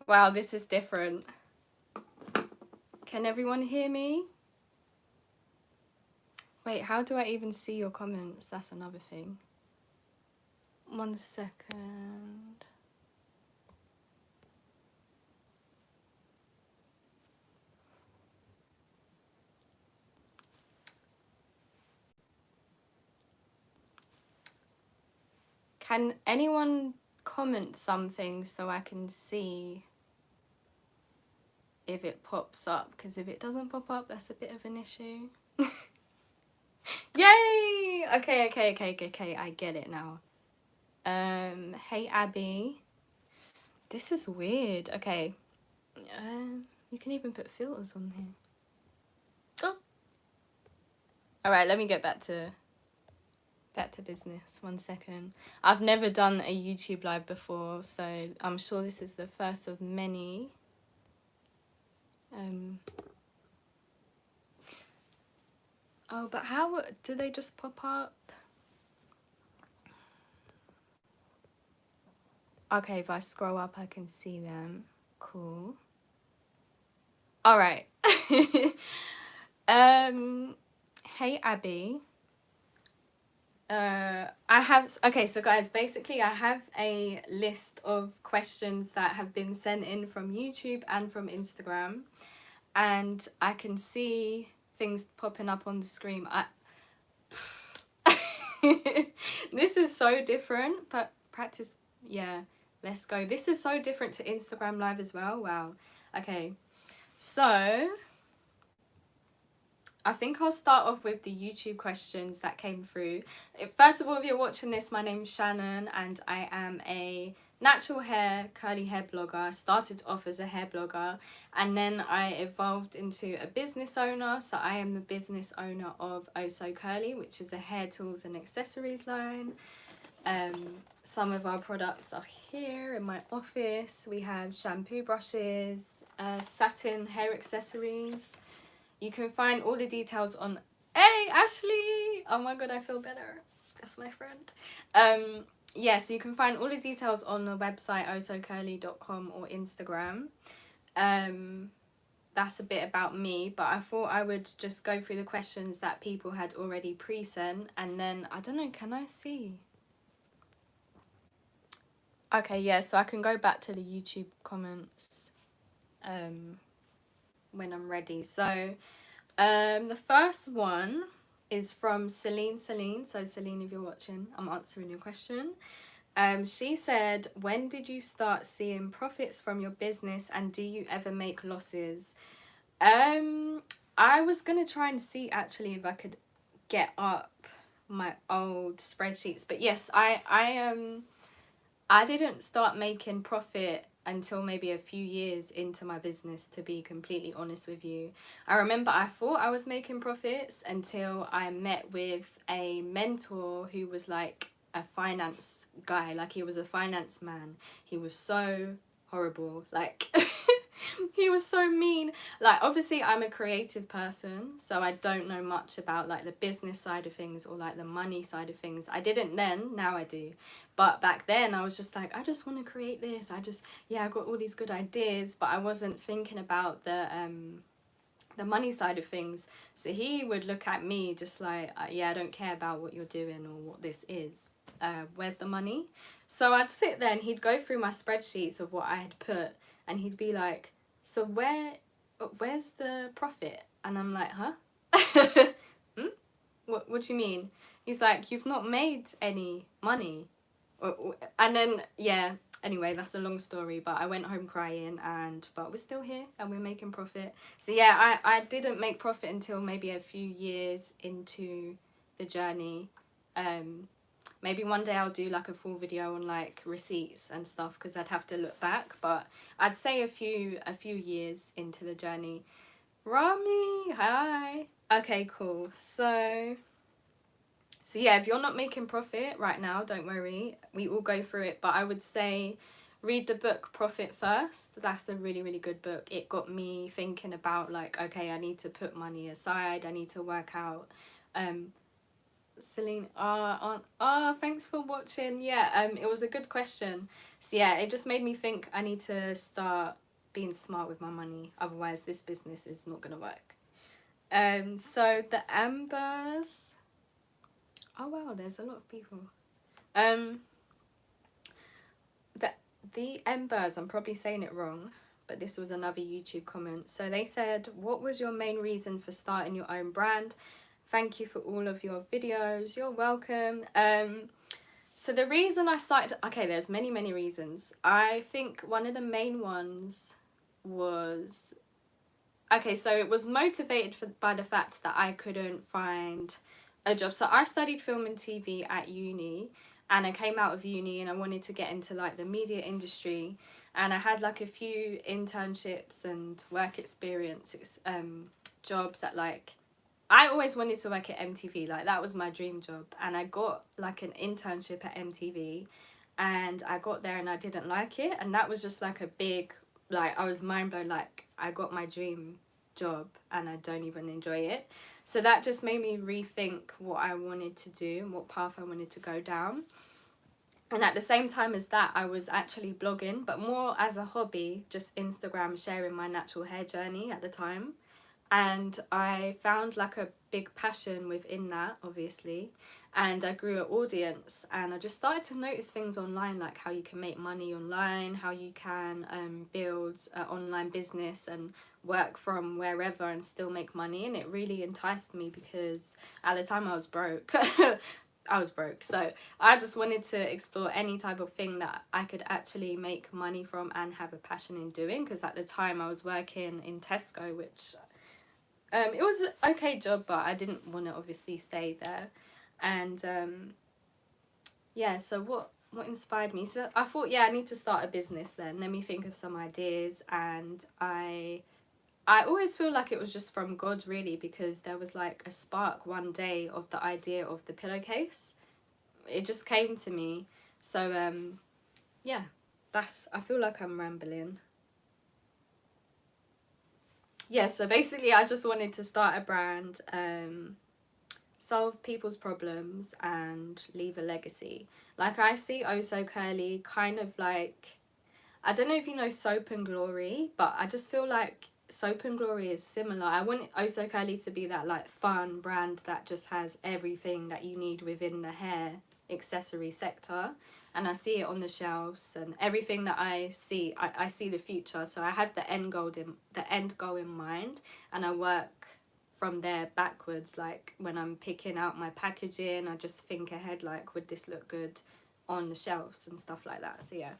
Wow, this is different. Can everyone hear me? Wait, how do I even see your comments? That's another thing. 1 second. Can anyone comment something so I can see if it pops up? Because if it doesn't pop up, that's a bit of an issue. Yay! Okay, I get it now. Hey Abby. This is weird. Okay. You can even put filters on here. Oh. Alright, let me get back to business. 1 second. I've never done a YouTube live before, so I'm sure this is the first of many. Oh, but how do they just pop up? Okay, if I scroll up, I can see them. Cool. All right. Hey Abby. Okay, so guys, basically I have a list of questions that have been sent in from YouTube and from Instagram, and I can see things popping up on the screen. This is so different, but practice, yeah, let's go. This is so different to Instagram Live as well. Wow. Okay, so I think I'll start off with the YouTube questions that came through. First of all, if you're watching this, my name's Shannon and I am a natural hair, curly hair blogger. I started off as a hair blogger and then I evolved into a business owner. So I am the business owner of Oso Curly, which is a hair tools and accessories line. Some of our products are here in my office. We have shampoo brushes, satin hair accessories. You can find all the details on... Hey, Ashley! Oh my god, I feel better. That's my friend. Yeah, so you can find all the details on the website osocurly.com or Instagram. That's a bit about me, but I thought I would just go through the questions that people had already pre-sent, and then, I don't know, can I see? Okay, yeah, so I can go back to the YouTube comments when I'm ready. So, the first one is from Celine. So Celine, if you're watching, I'm answering your question. She said, when did you start seeing profits from your business and do you ever make losses? I was gonna try and see actually if I could get up my old spreadsheets, but yes, I didn't start making profit until maybe a few years into my business, to be completely honest with you. I remember I thought I was making profits until I met with a mentor who was like a finance guy, like he was a finance man. He was so horrible, like he was so mean. Like, obviously I'm a creative person, so I don't know much about like the business side of things or like the money side of things. I didn't then, now I do. But back then I was just like, I just want to create this. I got all these good ideas, but I wasn't thinking about the money side of things. So he would look at me just like, yeah, I don't care about what you're doing or what this is. Where's the money? So I'd sit there and he'd go through my spreadsheets of what I had put and he'd be like, so where's the profit? And I'm like, huh? What do you mean? He's like, you've not made any money. And then, yeah, anyway, that's a long story, but I went home crying, but we're still here and we're making profit. So yeah, I didn't make profit until maybe a few years into the journey. Maybe one day I'll do like a full video on like receipts and stuff, because I'd have to look back, but I'd say a few years into the journey. Rami, hi. Okay, cool. So yeah, if you're not making profit right now, don't worry. We all go through it, but I would say read the book Profit First. That's a really, really good book. It got me thinking about like, okay, I need to put money aside. I need to work out Celine, thanks for watching. Yeah, it was a good question. So yeah, it just made me think I need to start being smart with my money. Otherwise, this business is not gonna work. So the Ambers. Oh wow, there's a lot of people. Um, the the Embers. I'm probably saying it wrong, but this was another YouTube comment. So they said, "What was your main reason for starting your own brand? Thank you for all of your videos. You're welcome." So the reason I started, okay, there's many reasons. I think one of the main ones was, okay, so it was motivated by the fact that I couldn't find a job. So I studied film and TV at uni, and I came out of uni and I wanted to get into like the media industry, and I had like a few internships and work experience jobs at like, I always wanted to work at MTV, like that was my dream job, and I got like an internship at MTV, and I got there and I didn't like it, and that was just like a big, like I was mind blown, like I got my dream job and I don't even enjoy it. So that just made me rethink what I wanted to do and what path I wanted to go down. And at the same time as that, I was actually blogging, but more as a hobby, just Instagram, sharing my natural hair journey at the time. And I found like a big passion within that, obviously, and I grew an audience, and I just started to notice things online, like how you can make money online, how you can build an online business and work from wherever and still make money. And it really enticed me because at the time I was broke. I was broke, so I just wanted to explore any type of thing that I could actually make money from and have a passion in doing, because at the time I was working in Tesco, which it was an okay job, but I didn't want to obviously stay there. And yeah, so what inspired me? So I thought, yeah, I need to start a business then. Let me think of some ideas. And I always feel like it was just from God, really, because there was like a spark one day of the idea of the pillowcase. It just came to me. So yeah, I feel like I'm rambling. Yeah, so basically I just wanted to start a brand, solve people's problems and leave a legacy. Like I see Oh So Curly kind of like, I don't know if you know Soap and Glory, but I just feel like Soap and Glory is similar. I want Oh So Curly to be that like fun brand that just has everything that you need within the hair accessory sector, and I see it on the shelves, and everything that I see, I see the future. So I have the end goal in mind, and I work from there backwards. Like when I'm picking out my packaging, I just think ahead, like would this look good on the shelves and stuff like that. So yeah,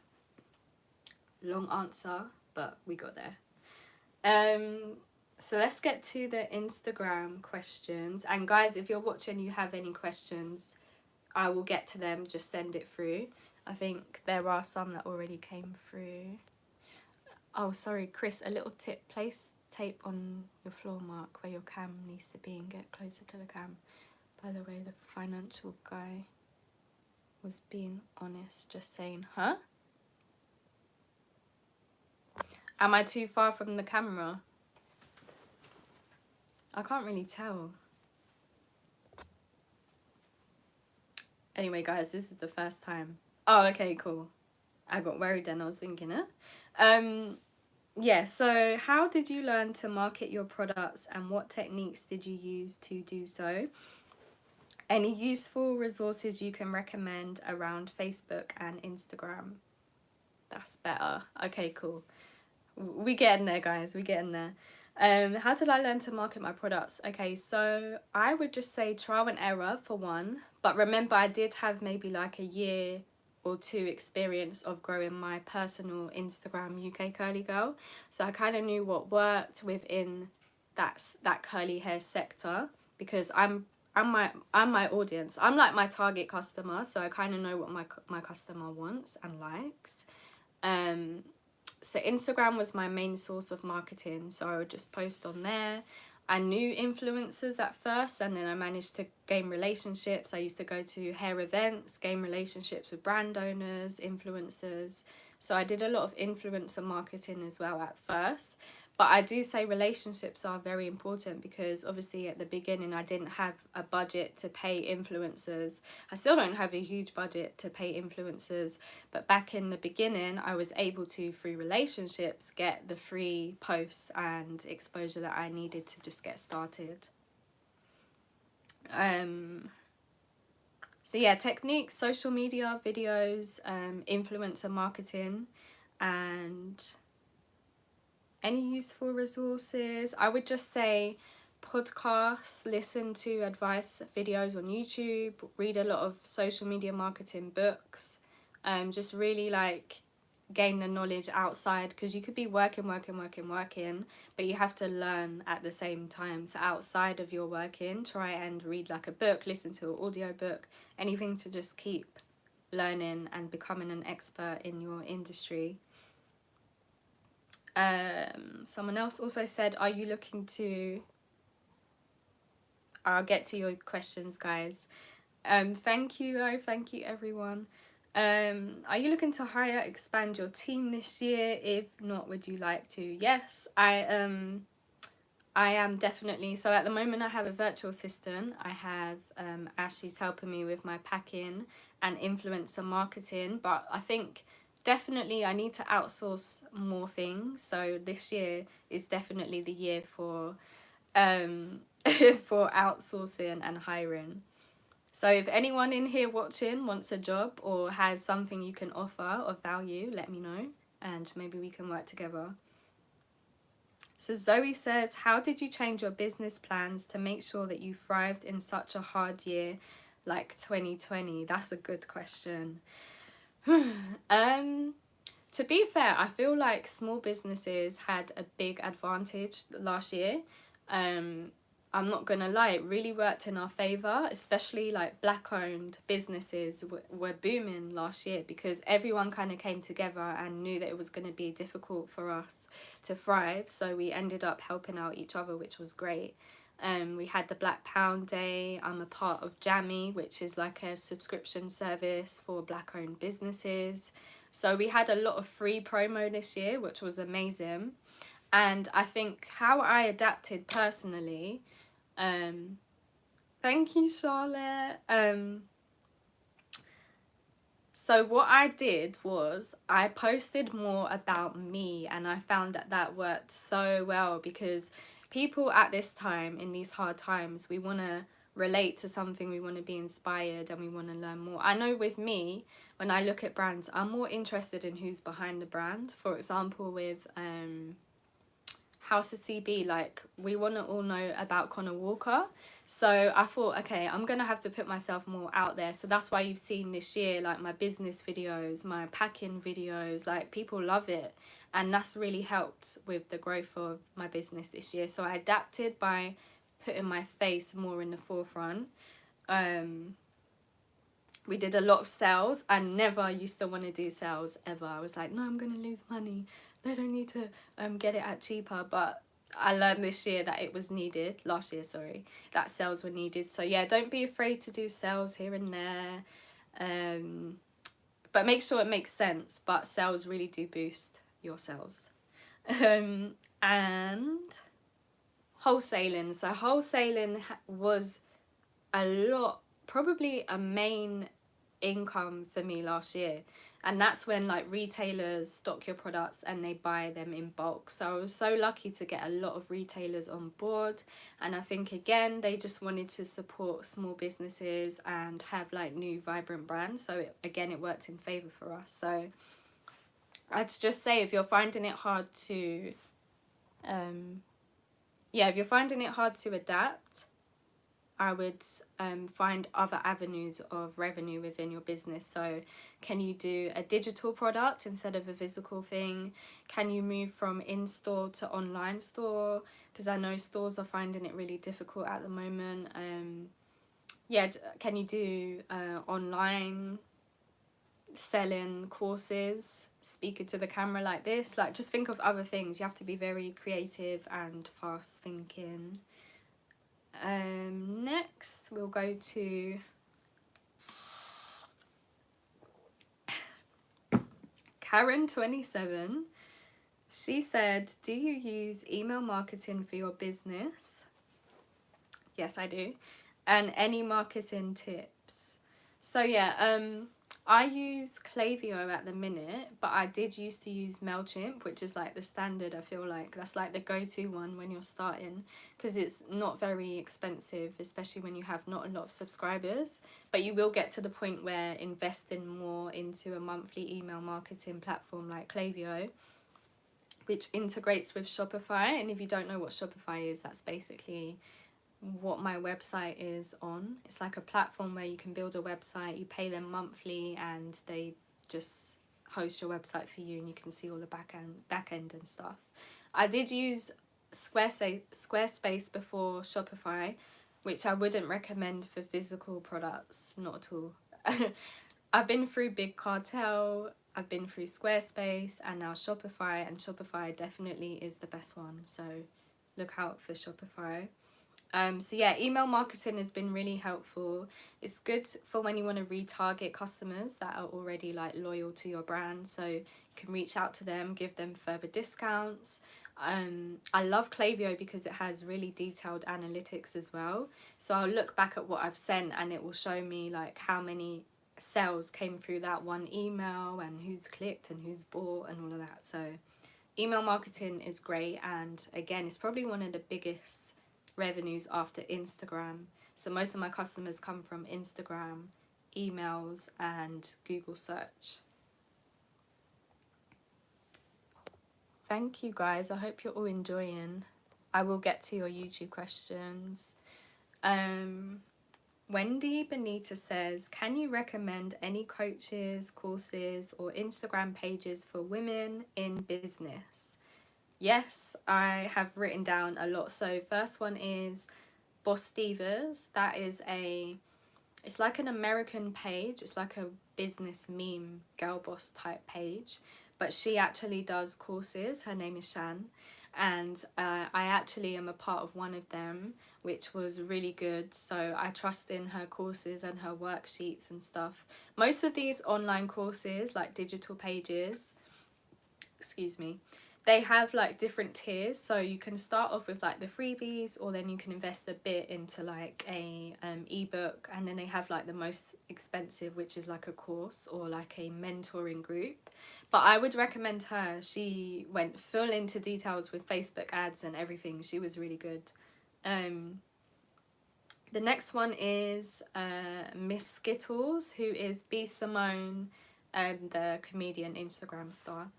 long answer, but we got there. So let's get to the Instagram questions. And guys, if you're watching, you have any questions, I will get to them. Just send it through. I think there are some that already came through. Oh, sorry, Chris, a little tip. Place tape on your floor mark where your cam needs to be and get closer to the cam. By the way, the financial guy was being honest, just saying, huh? Am I too far from the camera? I can't really tell. Anyway, guys, this is the first time. Oh, okay, cool. I got worried then. I was thinking it. Yeah, so how did you learn to market your products and what techniques did you use to do so? Any useful resources you can recommend around Facebook and Instagram? That's better. Okay, cool. We getting there, guys. We getting there. How did I learn to market my products? Okay, so I would just say trial and error for one. But remember, I did have maybe like a year or two experience of growing my personal Instagram UK curly girl. So I kind of knew what worked within that curly hair sector, because I'm my audience. I'm like my target customer, so I kind of know what my customer wants and likes. So Instagram was my main source of marketing, so I would just post on there. I knew influencers at first, and then I managed to gain relationships. I used to go to hair events, gain relationships with brand owners, influencers. So I did a lot of influencer marketing as well at first. But I do say relationships are very important, because obviously at the beginning I didn't have a budget to pay influencers. I still don't have a huge budget to pay influencers, but back in the beginning I was able to, through relationships, get the free posts and exposure that I needed to just get started. So yeah, techniques, social media, videos, influencer marketing, and any useful resources. I would just say podcasts, listen to advice videos on YouTube, read a lot of social media marketing books, just really like gain the knowledge outside, because you could be working, but you have to learn at the same time. So outside of your working, try and read like a book, listen to an audio book, anything to just keep learning and becoming an expert in your industry. Someone else also said, are you looking to... I'll get to your questions, guys. Thank you everyone. Are you looking to hire, expand your team this year? If not, would you like to? Yes, I am definitely. So at the moment I have a virtual assistant. I have Ashley's helping me with my packing and influencer marketing, but I think definitely I need to outsource more things. So this year is definitely the year for for outsourcing and hiring. So if anyone in here watching wants a job or has something you can offer of value, let me know and maybe we can work together. So Zoe says, how did you change your business plans to make sure that you thrived in such a hard year like 2020? That's a good question. To be fair, I feel like small businesses had a big advantage last year. I'm not gonna lie, it really worked in our favour, especially like black owned businesses were booming last year, because everyone kind of came together and knew that it was going to be difficult for us to thrive, so we ended up helping out each other, which was great. We had the Black Pound Day. I'm a part of Jammy, which is like a subscription service for black owned businesses. So we had a lot of free promo this year, which was amazing. And I think how I adapted personally, thank you, Charlotte. So what I did was I posted more about me, and I found that that worked so well, because people at this time, in these hard times, we want to relate to something, we want to be inspired, and we want to learn more. I know with me, when I look at brands, I'm more interested in who's behind the brand. For example, with House of CB, like we want to all know about Connor Walker, so I thought, okay, I'm gonna have to put myself more out there. So that's why you've seen this year like my business videos, my packing videos, like people love it, and that's really helped with the growth of my business this year. So I adapted by putting my face more in the forefront. We did a lot of sales. I never used to want to do sales ever. I was like, no, I'm gonna lose money, they don't need to get it at cheaper. But I learned this year that it was needed, last year, sorry, that sales were needed. So yeah, don't be afraid to do sales here and there, but make sure it makes sense. But sales really do boost your sales. And wholesaling. So wholesaling was a lot, probably a main income for me last year, and that's when like retailers stock your products and they buy them in bulk. So I was so lucky to get a lot of retailers on board, and I think again they just wanted to support small businesses and have like new vibrant brands, so it worked in favor for us. So I'd just say, if you're finding it hard to if you're finding it hard to adapt, I would find other avenues of revenue within your business. So can you do a digital product instead of a physical thing? Can you move from in-store to online store? Because I know stores are finding it really difficult at the moment. Can you do online selling courses, speaking to the camera like this? Like, just think of other things. You have to be very creative and fast thinking. Next we'll go to Karen 27. She said, do you use email marketing for your business? Yes, I do. And any marketing tips? So yeah, I use Klaviyo at the minute, but I did used to use MailChimp, which is like the standard. I feel like that's like the go-to one when you're starting, because it's not very expensive, especially when you have not a lot of subscribers. But you will get to the point where investing more into a monthly email marketing platform like Klaviyo, which integrates with Shopify. And if you don't know what Shopify is, that's basically what my website is on. It's like a platform where you can build a website, you pay them monthly, and they just host your website for you, and you can see all the back end and stuff. I did use Squarespace before Shopify, which I wouldn't recommend for physical products, not at all. I've been through Big Cartel, I've been through Squarespace, and now Shopify, and Shopify definitely is the best one, so look out for Shopify. So yeah, email marketing has been really helpful. It's good for when you want to retarget customers that are already like loyal to your brand, so you can reach out to them, give them further discounts. I love Klaviyo because it has really detailed analytics as well. So I'll look back at what I've sent and it will show me like how many sales came through that one email and who's clicked and who's bought and all of that. So email marketing is great, and again, it's probably one of the biggest revenues after Instagram. So most of my customers come from Instagram, emails, and Google search. Thank you guys. I hope you're all enjoying. I will get to your YouTube questions. Wendy Benita says, can you recommend any coaches, courses, or Instagram pages for women in business? Yes, I have written down a lot. So first one is Boss Divas. That is it's like an American page. It's like a business meme girl boss type page, but she actually does courses. Her name is Shan, and I actually am a part of one of them, which was really good. So I trust in her courses and her worksheets and stuff. Most of these online courses, like digital pages, excuse me, they have like different tiers, so you can start off with like the freebies, or then you can invest a bit into like a ebook, and then they have like the most expensive, which is like a course or like a mentoring group. But I would recommend her. She went full into details with Facebook ads and everything. She was really good. The next one is Miss Skittles, who is B Simone, the comedian Instagram star.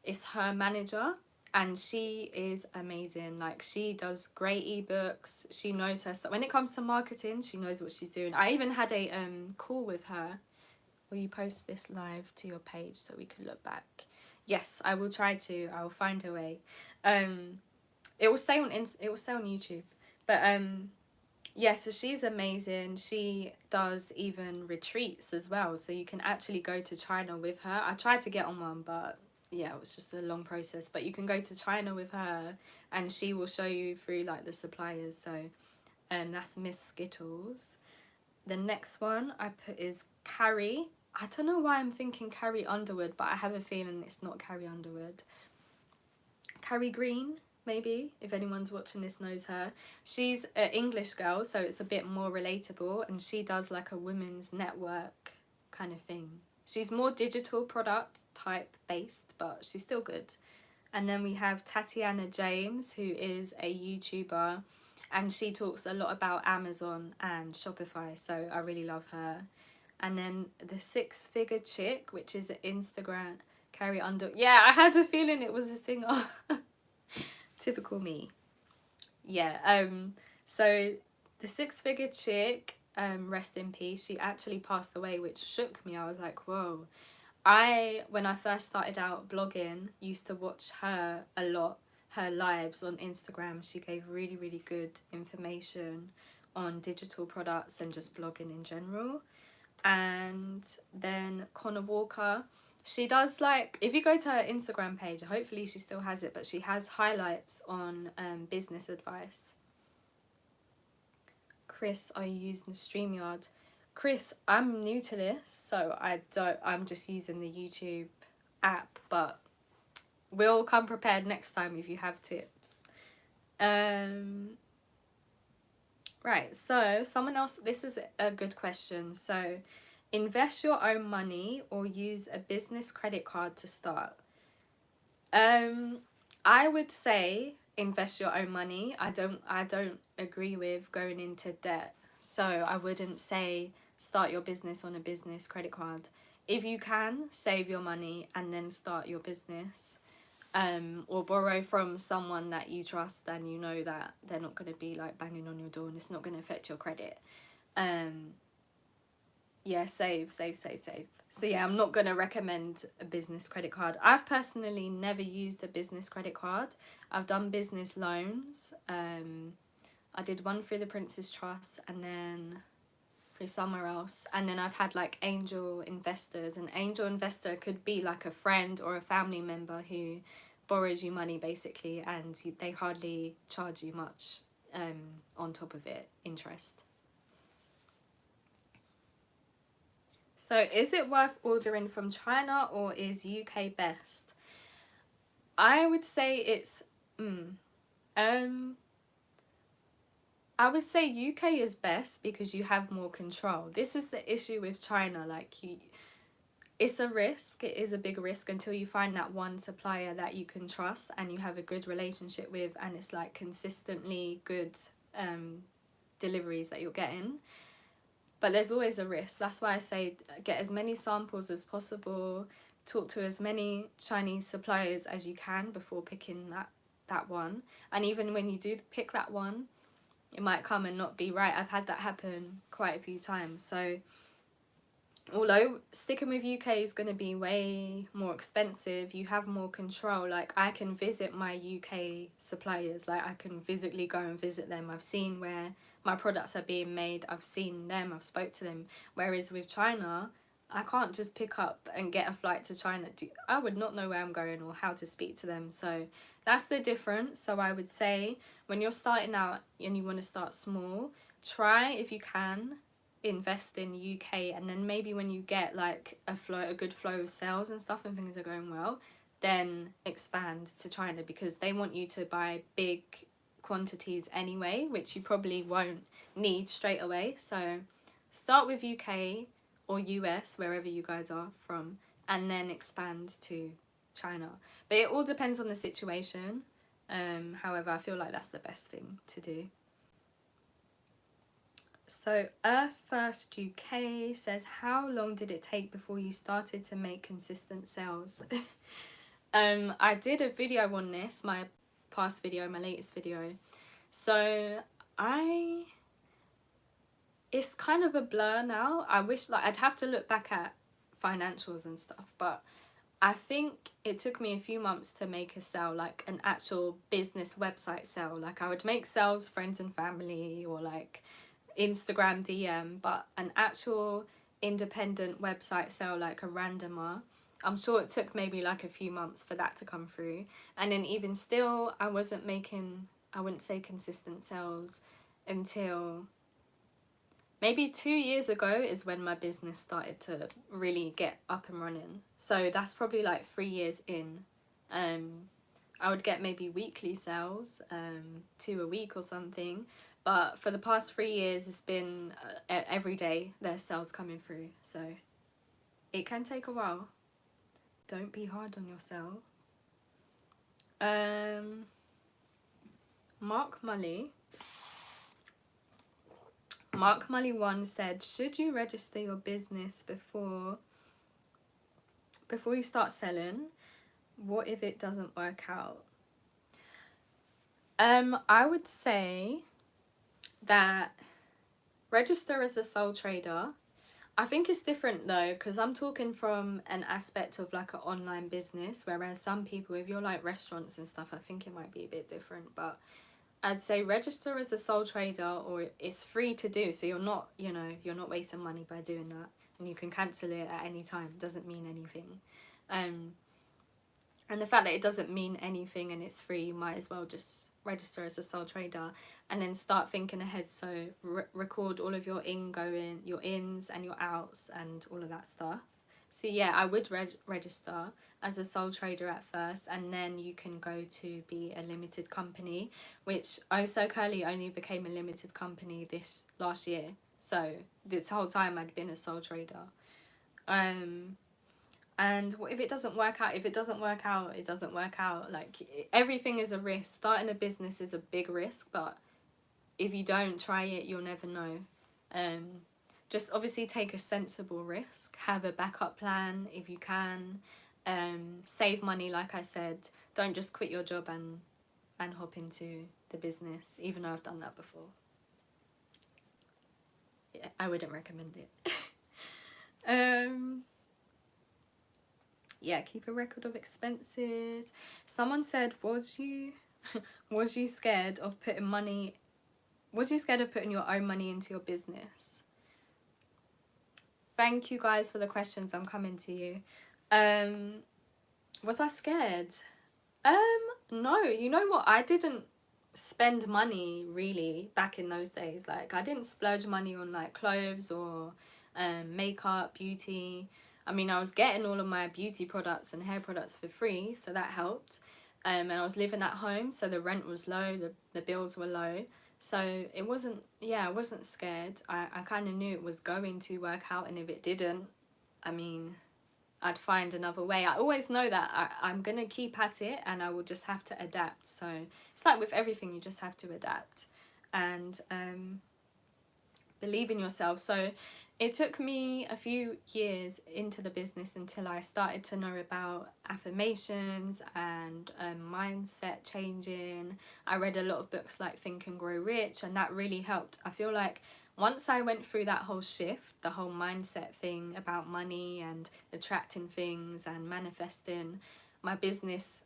It's her manager, and she is amazing. Like, she does great ebooks. She knows her stuff. When it comes to marketing, she knows what she's doing. I even had a call with her. Will you post this live to your page so we can look back? Yes, I will try to. I will find a way. It will stay on YouTube. But yeah, so she's amazing. She does even retreats as well, so you can actually go to China with her. I tried to get on one, but yeah, it was just a long process. But you can go to China with her, and she will show you through like the suppliers. So that's Miss Skittles. The next one I put is Carrie. I don't know why I'm thinking Carrie Underwood, but I have a feeling it's not Carrie Underwood. Carrie Green, maybe, if anyone's watching this knows her. She's an English girl, so it's a bit more relatable, and she does like a women's network kind of thing. She's more digital product type based, but she's still good. And then we have Tatiana James, who is a YouTuber, and she talks a lot about Amazon and Shopify, so I really love her. And then the Six Figure Chick, which is an Instagram, Carrie Under. Yeah, I had a feeling it was a singer. Typical me. Yeah, so the Six Figure Chick, rest in peace, she actually passed away, which shook me. I was like, whoa. When I first started out blogging, used to watch her a lot, her lives on Instagram. She gave really, really good information on digital products and just blogging in general. And then Connor Walker, she does like, if you go to her Instagram page, hopefully she still has it, but she has highlights on business advice. Chris, are you using StreamYard? Chris, I'm new to this, so I'm just using the YouTube app, but we'll come prepared next time if you have tips. Right, so someone else, this is a good question. So, invest your own money or use a business credit card to start? I would say invest your own money. I don't agree with going into debt. So, I wouldn't say start your business on a business credit card. If you can, save your money and then start your business. Or borrow from someone that you trust and you know that they're not going to be like banging on your door and it's not going to affect your credit. Yeah, save. So yeah, I'm not going to recommend a business credit card. I've personally never used a business credit card. I've done business loans. I did one through the Prince's Trust and then through somewhere else, and then I've had like angel investors. An angel investor could be like a friend or a family member who borrows you money basically, and they hardly charge you much on top of it, interest. So is it worth ordering from China or is UK best? I would say it's I would say UK is best because you have more control. This is the issue with China, like it's a risk. It is a big risk until you find that one supplier that you can trust and you have a good relationship with, and it's like consistently good deliveries that you're getting. But there's always a risk. That's why I say get as many samples as possible, talk to as many Chinese suppliers as you can before picking that one. And even when you do pick that one, it might come and not be right. I've had that happen quite a few times. So although sticking with UK is going to be way more expensive, you have more control. Like I can visit my UK suppliers, like I can physically go and visit them. I've seen where my products are being made, I've seen them, I've spoke to them. Whereas with China, I can't just pick up and get a flight to China. I would not know where I'm going or how to speak to them. So that's the difference. So I would say when you're starting out and you want to start small, try if you can invest in UK, and then maybe when you get like a good flow of sales and stuff and things are going well, then expand to China because they want you to buy big quantities anyway, which you probably won't need straight away. So start with UK or US, wherever you guys are from, and then expand to China. But it all depends on the situation. However, I feel like that's the best thing to do. So Earth First UK says, how long did it take before you started to make consistent sales? I did a video on this, my past video, my latest video. So it's kind of a blur now. I wish like I'd have to look back at financials and stuff, but I think it took me a few months to make a sale, like an actual business website sale. Like I would make sales, friends and family, or like Instagram DM, but an actual independent website sale, like a randomer, I'm sure it took maybe like a few months for that to come through. And then even still, I wasn't making, I wouldn't say consistent sales until maybe 2 years ago is when my business started to really get up and running. So that's probably like 3 years in. I would get maybe weekly sales, 2 a week or something. But for the past 3 years, it's been every day there's sales coming through. So it can take a while. Don't be hard on yourself. Mark Mully 1 said, should you register your business before you start selling? What if it doesn't work out? I would say that register as a sole trader. I think it's different though, because I'm talking from an aspect of like an online business, whereas some people, if you're like restaurants and stuff, I think it might be a bit different. But I'd say register as a sole trader, or it's free to do, so you're not wasting money by doing that, and you can cancel it at any time. It doesn't mean anything. And the fact that it doesn't mean anything and it's free, you might as well just register as a sole trader and then start thinking ahead. So record all of your ins and your outs and all of that stuff. So yeah, I would register as a sole trader at first, and then you can go to be a limited company, which Also Curly only became a limited company this last year. So this whole time I'd been a sole trader. And if it doesn't work out, it doesn't work out. Like, everything is a risk. Starting a business is a big risk, but if you don't try it, you'll never know. Just obviously take a sensible risk. Have a backup plan if you can. Save money, like I said. Don't just quit your job and hop into the business, even though I've done that before. Yeah, I wouldn't recommend it. Yeah, keep a record of expenses. Someone said, was you scared of putting your own money into your business? Thank you guys for the questions. I'm coming to you. Was I scared? No, you know what? I didn't spend money really back in those days. Like, I didn't splurge money on like clothes or makeup, beauty. I mean, I was getting all of my beauty products and hair products for free, so that helped. And I was living at home, so the rent was low, the bills were low. So it wasn't, yeah, I wasn't scared. I kind of knew it was going to work out, and if it didn't, I mean, I'd find another way. I always know that I'm going to keep at it, and I will just have to adapt. So it's like with everything, you just have to adapt and believe in yourself. So it took me a few years into the business until I started to know about affirmations and mindset changing. I read a lot of books like Think and Grow Rich, and that really helped. I feel like once I went through that whole shift, the whole mindset thing about money and attracting things and manifesting, my business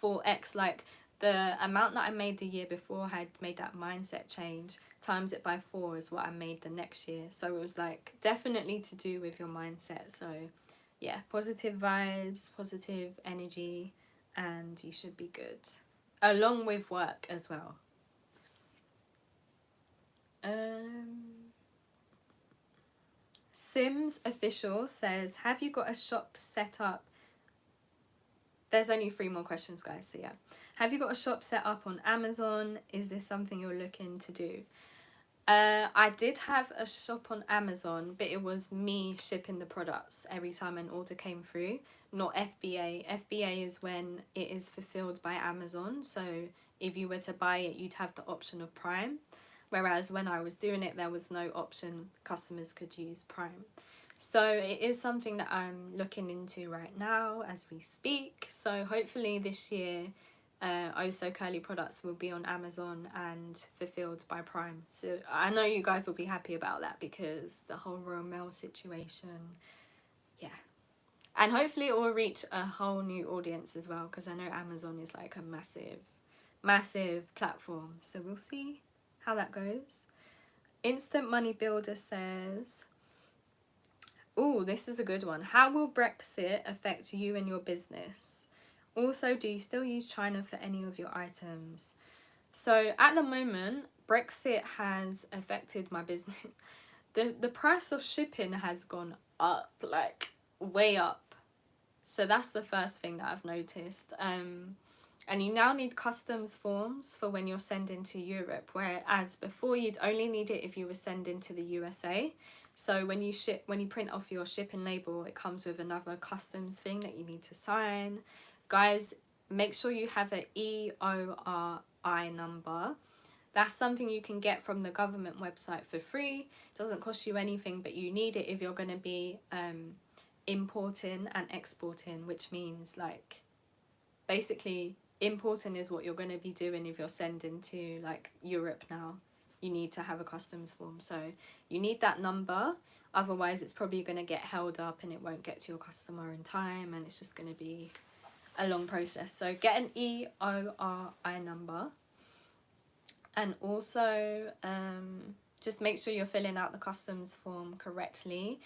4x, like the amount that I made the year before had made that mindset change, times it by 4 is what I made the next year. So it was like definitely to do with your mindset. So yeah, positive vibes, positive energy, and you should be good, along with work as well. Sims Official says, have you got a shop set up? There's only 3 more questions, guys, so yeah. Have you got a shop set up on Amazon? Is this something you're looking to do? I did have a shop on Amazon, but it was me shipping the products every time an order came through, not FBA. FBA is when it is fulfilled by Amazon, so if you were to buy it, you'd have the option of Prime. Whereas when I was doing it, there was no option. Customers could use Prime. So it is something that I'm looking into right now as we speak. So hopefully this year, Oso Curly products will be on Amazon and fulfilled by Prime. So I know you guys will be happy about that because the whole Royal Mail situation, yeah. And hopefully it will reach a whole new audience as well, because I know Amazon is like a massive platform. So we'll see how that goes. Instant Money Builder says, oh, this is a good one. How will Brexit affect you and your business? Also, do you still use China for any of your items? So at the moment, Brexit has affected my business. The price of shipping has gone up, like way up. So that's the first thing that I've noticed. And you now need customs forms for when you're sending to Europe, whereas before you'd only need it if you were sending to the USA. So when you print off your shipping label, it comes with another customs thing that you need to sign. Guys, make sure you have an EORI number. That's something you can get from the government website for free. It doesn't cost you anything, but you need it if you're going to be importing and exporting, which means like basically importing is what you're going to be doing if you're sending to like Europe now. You need to have a customs form, so you need that number, otherwise it's probably going to get held up and it won't get to your customer in time, and it's just going to be a long process. So get an EORI number, and also just make sure you're filling out the customs form correctly,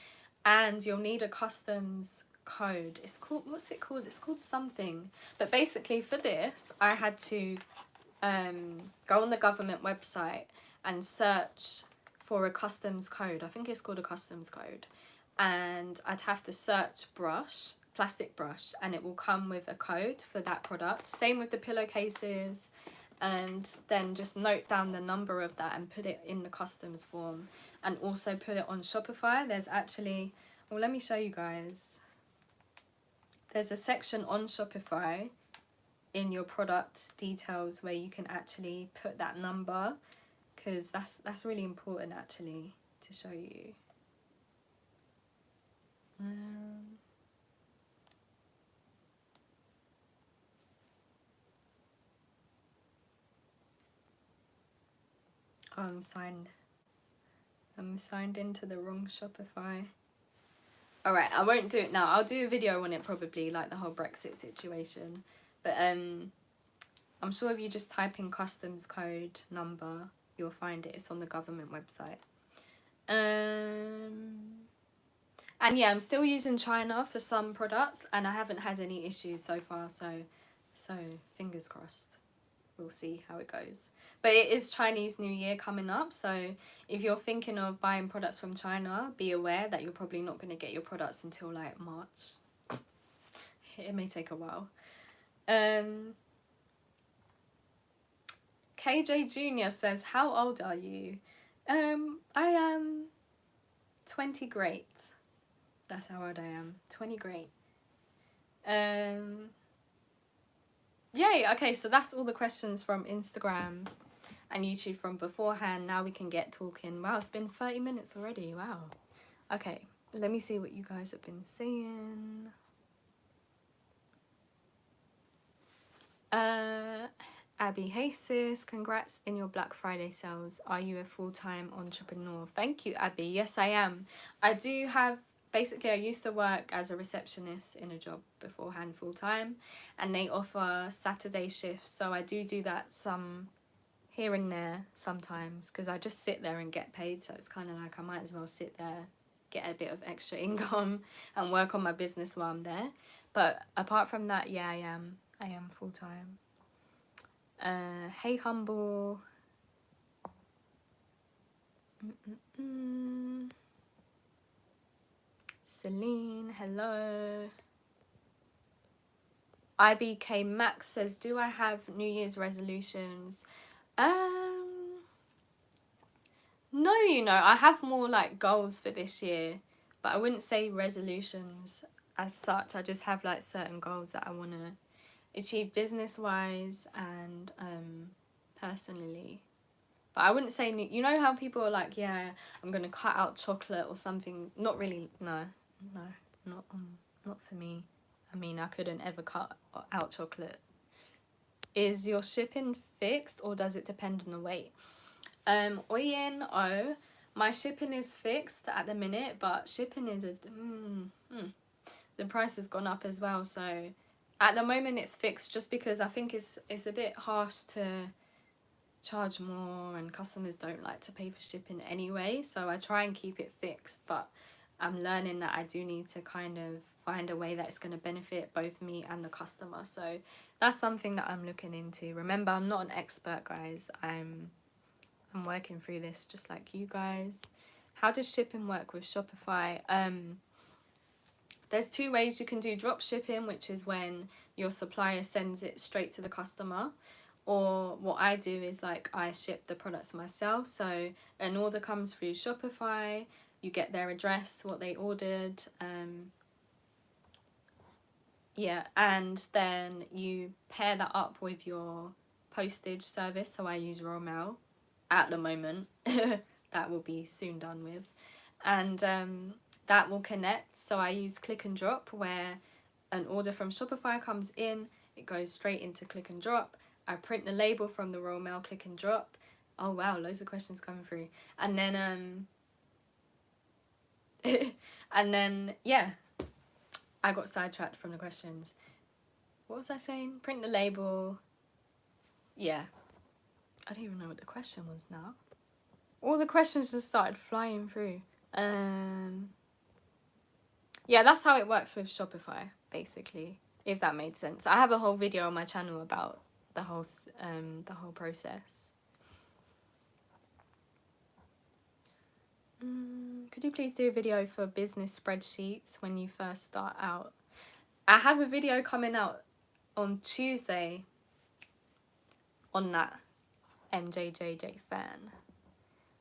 and you'll need a customs code. It's called, what's it called? It's called something. But basically for this, I had to go on the government website and search for a customs code. I think it's called a customs code. and I'd have to search plastic brush, and it will come with a code for that product. Same with the pillowcases, and then just note down the number of that and put it in the customs form, and also put it on Shopify. There's actually, well, let me show you guys. There's a section on Shopify in your product details where you can actually put that number, because that's really important actually to show you. Oh, I'm signed into the wrong Shopify. Alright, I won't do it now. I'll do a video on it probably, like the whole Brexit situation. But I'm sure if you just type in customs code number, you'll find it. It's on the government website. And yeah, I'm still using China for some products, and I haven't had any issues so far, so fingers crossed. We'll see how it goes. But it is Chinese New Year coming up, so if you're thinking of buying products from China, be aware that you're probably not going to get your products until like March. It may take a while. KJ Jr. says, how old are you? I am 20 great. That's how old I am. 20 great. Yay, okay, so that's all the questions from Instagram and YouTube from beforehand. Now we can get talking. Wow, it's been 30 minutes already. Wow. Okay, let me see what you guys have been saying. Abby, hey sis, congrats in your Black Friday sales. Are you a full-time entrepreneur? Thank you, Abby. Yes, I am. I do have, basically I used to work as a receptionist in a job beforehand full-time, and they offer Saturday shifts, so I do that some here and there sometimes, because I just sit there and get paid, so it's kind of like I might as well sit there, get a bit of extra income and work on my business while I'm there. But apart from that, yeah, I am full-time. Hey Humble. Celine, hello. IBK Max says, do I have New Year's resolutions? No, you know, I have more like goals for this year, but I wouldn't say resolutions as such. I just have like certain goals that I want to achieve business-wise and personally. But I wouldn't say, you know how people are like, yeah, I'm going to cut out chocolate or something. Not really, no, not for me. I mean, I couldn't ever cut out chocolate. Is your shipping fixed or does it depend on the weight? Oyen, oh, my shipping is fixed at the minute, but shipping is the price has gone up as well. So at the moment it's fixed just because I think it's a bit harsh to charge more, and customers don't like to pay for shipping anyway. So I try and keep it fixed, but I'm learning that I do need to kind of find a way that it's going to benefit both me and the customer. So that's something that I'm looking into. Remember, I'm not an expert, guys. I'm working through this just like you guys. How does shipping work with Shopify? There's two ways you can do drop shipping, which is when your supplier sends it straight to the customer. Or what I do is like I ship the products myself. So an order comes through Shopify, you get their address, what they ordered, yeah, and then you pair that up with your postage service. So I use Royal Mail at the moment. That will be soon done with, and that will connect. So I use Click and Drop, where an order from Shopify comes in, it goes straight into Click and Drop. I print the label from the Royal Mail, Click and Drop. Oh wow, loads of questions coming through. And then and then yeah, I got sidetracked from the questions. What was I saying? Print the label. Yeah, I don't even know what the question was now. All the questions just started flying through. Yeah, that's how it works with Shopify, basically, if that made sense. I have a whole video on my channel about the whole process. Could you please do a video for business spreadsheets when you first start out? I have a video coming out on Tuesday on that. MJJJ fan.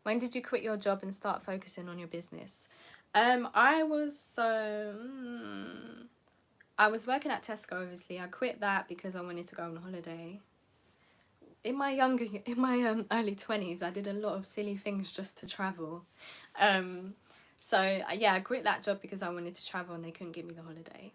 When did you quit your job and start focusing on your business? I was working at Tesco, obviously. I quit that because I wanted to go on holiday. In my early 20s, I did a lot of silly things just to travel. So yeah, I quit that job because I wanted to travel and they couldn't give me the holiday.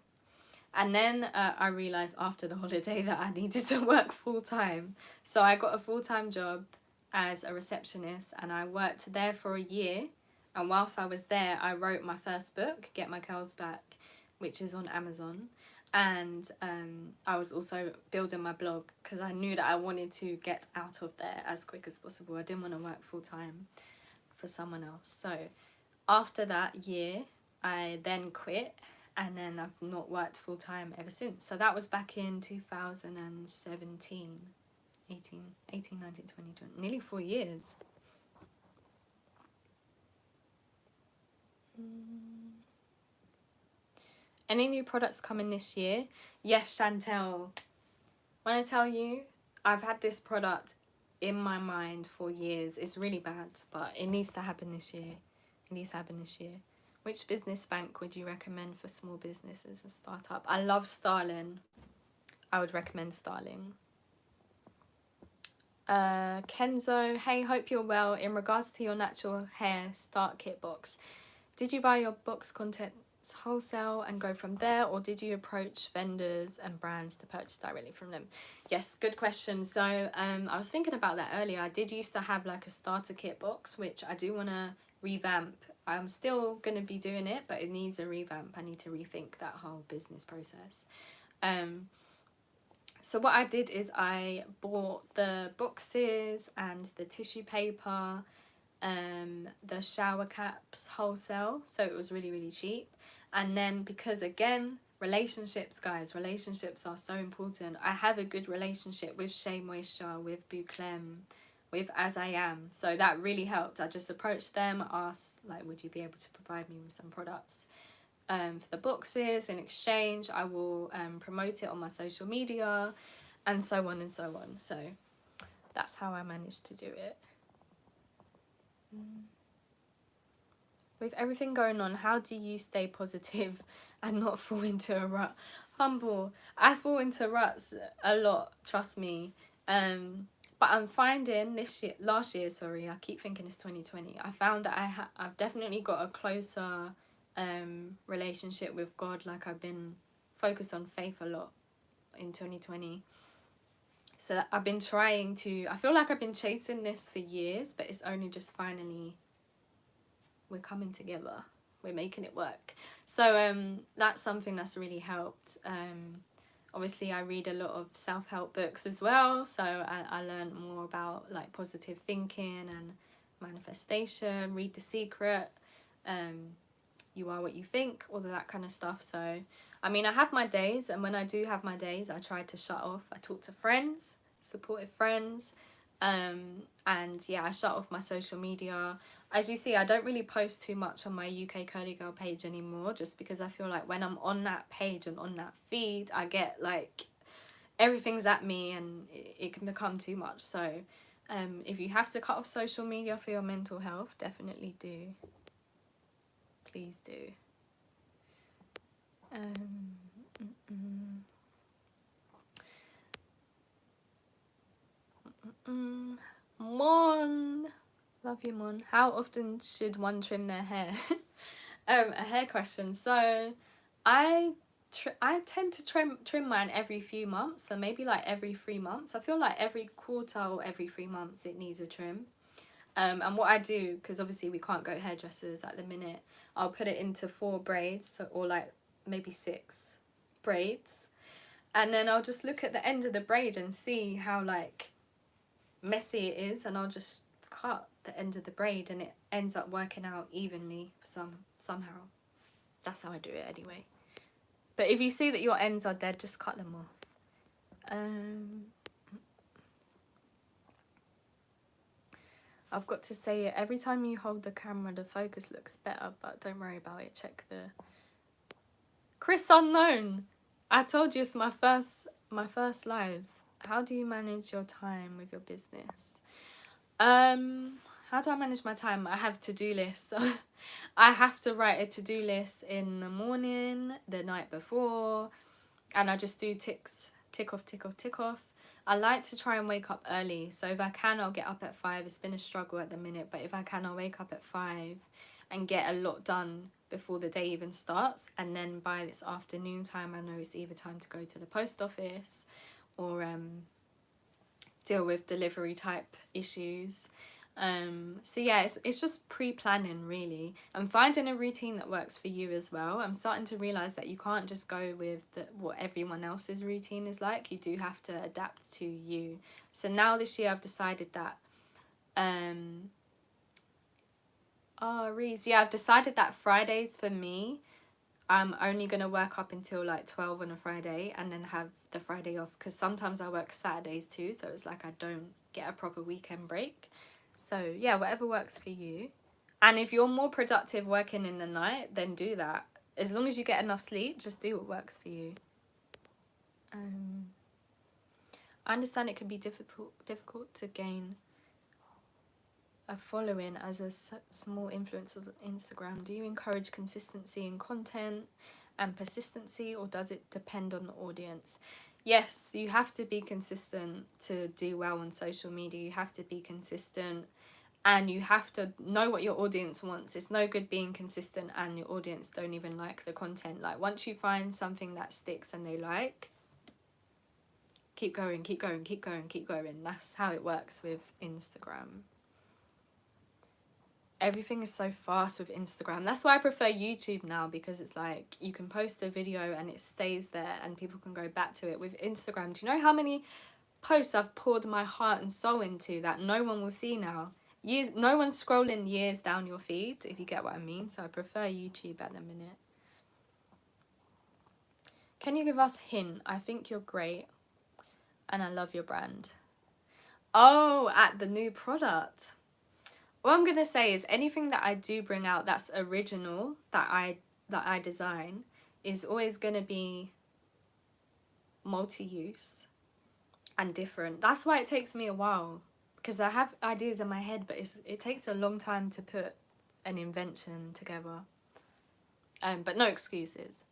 And then I realised after the holiday that I needed to work full-time. So I got a full-time job as a receptionist and I worked there for a year. And whilst I was there, I wrote my first book, Get My Curls Back, which is on Amazon. And I was also building my blog because I knew that I wanted to get out of there as quick as possible. I didn't want to work full-time for someone else. So after that year, I then quit. And then I've not worked full-time ever since. So that was back in 2017, 18, 19, 20, nearly 4 years. Any new products coming this year? Yes, Chantel. When I tell you, I've had this product in my mind for years. It's really bad, but it needs to happen this year. Which business bank would you recommend for small businesses and startup? I love Starling. I would recommend Starling. Kenzo, hey, hope you're well. In regards to your natural hair start kit box, did you buy your box contents wholesale and go from there, or did you approach vendors and brands to purchase directly from them? Yes, good question. So I was thinking about that earlier. I did used to have like a starter kit box, which I do want to revamp. I'm still going to be doing it, but it needs a revamp. I need to rethink that whole business process. So what I did is I bought the boxes and the tissue paper, the shower caps wholesale, so it was really, really cheap. And then because again, relationships, guys, relationships are so important. I have a good relationship with Shea Moisture, with Bouclem, with As I Am, so that really helped. I just approached them, asked like, would you be able to provide me with some products for the boxes? In exchange, I will promote it on my social media, and so on and so on. So that's how I managed to do it. With everything going on, how do you stay positive and not fall into a rut? Humble. I fall into ruts a lot, trust me. But I'm finding last year, I keep thinking it's 2020. I found that I've definitely got a closer relationship with God. Like I've been focused on faith a lot in 2020. So I've been trying to, I feel like I've been chasing this for years, but it's only just finally, we're coming together. We're making it work. So that's something that's really helped. Obviously I read a lot of self-help books as well. So I learned more about like positive thinking and manifestation, read The Secret, You Are What You Think, all of that kind of stuff. So, I mean, I have my days, and when I do have my days, I try to shut off. I talk to friends, supportive friends, and yeah, I shut off my social media. As you see, I don't really post too much on my UK Curly Girl page anymore, just because I feel like when I'm on that page and on that feed, I get like, everything's at me and it can become too much. So if you have to cut off social media for your mental health, definitely do. Please do. Mon, love you, Mon. How often should one trim their hair? A hair question. So I tend to trim mine every few months, so maybe like every 3 months. I feel like every quarter or every 3 months it needs a trim. And what I do, because obviously we can't go hairdressers at the minute, I'll put it into 4 braids, or like maybe 6 braids, and then I'll just look at the end of the braid and see how like messy it is, and I'll just cut the end of the braid, and it ends up working out evenly somehow. That's how I do it anyway. But if you see that your ends are dead, just cut them off. I've got to say it. Every time you hold the camera, the focus looks better, but don't worry about it. Check the... Chris Unknown! I told you it's my first live. How do you manage your time with your business? How do I manage my time? I have to-do lists. I have to write a to-do list in the morning, the night before, and I just do ticks, tick off, tick off, tick off. I like to try and wake up early, so if I can, I'll get up at 5. It's been a struggle at the minute, but if I can, I'll wake up at 5 and get a lot done before the day even starts, and then by this afternoon time, I know it's either time to go to the post office or deal with delivery type issues. So yeah, it's just pre-planning really, and finding a routine that works for you as well. I'm starting to realize that you can't just go with what everyone else's routine is like. You do have to adapt to you. So now this year I've decided that Reese, yeah, I've decided that Fridays for me, I'm only gonna work up until like 12 on a Friday and then have the Friday off, because sometimes I work Saturdays too, so it's like I don't get a proper weekend break. So yeah, whatever works for you. And if you're more productive working in the night, then do that. As long as you get enough sleep, just do what works for you. I understand it can be difficult to gain a following as a small influencer on Instagram. Do you encourage consistency in content and persistency, or does it depend on the audience? Yes, you have to be consistent to do well on social media. You have to be consistent, and you have to know what your audience wants. It's no good being consistent and your audience don't even like the content. Like, once you find something that sticks and they like, keep going, keep going, keep going, keep going. That's how it works with Instagram. Everything is so fast with Instagram. That's why I prefer YouTube now, because it's like you can post a video and it stays there and people can go back to it. With Instagram, do you know how many posts I've poured my heart and soul into that no one will see now? No one's scrolling years down your feed, if you get what I mean. So I prefer YouTube at the minute. Can you give us a hint? I think you're great and I love your brand. Oh, at the new product. All I'm going to say is anything that I do bring out that's original, that I design, is always going to be multi-use and different. That's why it takes me a while, because I have ideas in my head, but it takes a long time to put an invention together. But no excuses.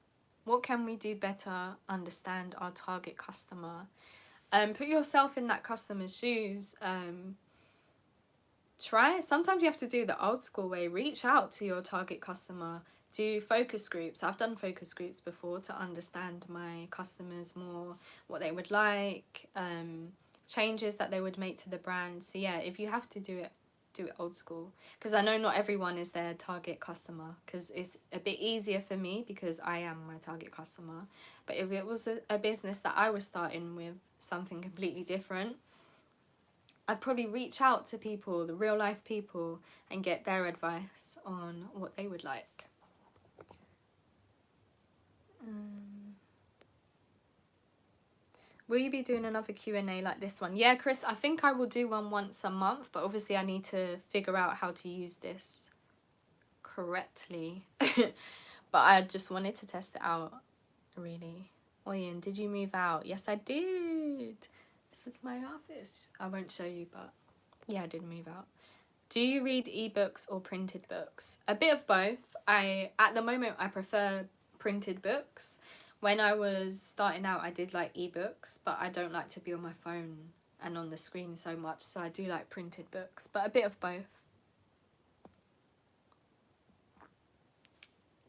What can we do better? Understand our target customer. Put yourself in that customer's shoes. Try it. Sometimes you have to do the old school way. Reach out to your target customer. Do focus groups. I've done focus groups before to understand my customers more, what they would like, changes that they would make to the brand. So yeah, if you have to do it old school, because I know not everyone is their target customer, because it's a bit easier for me because I am my target customer. But if it was a business that I was starting with something completely different, I'd probably reach out to people, the real life people, and get their advice on what they would like. Will you be doing another Q&A like this one? Yeah, Chris, I think I will do one once a month, but obviously I need to figure out how to use this correctly. But I just wanted to test it out, really. Oyen, did you move out? Yes, I did. This is my office. I won't show you, but yeah, I did move out. Do you read ebooks or printed books? A bit of both. At the moment, I prefer printed books. When I was starting out, I did like ebooks, but I don't like to be on my phone and on the screen so much, so I do like printed books, but a bit of both.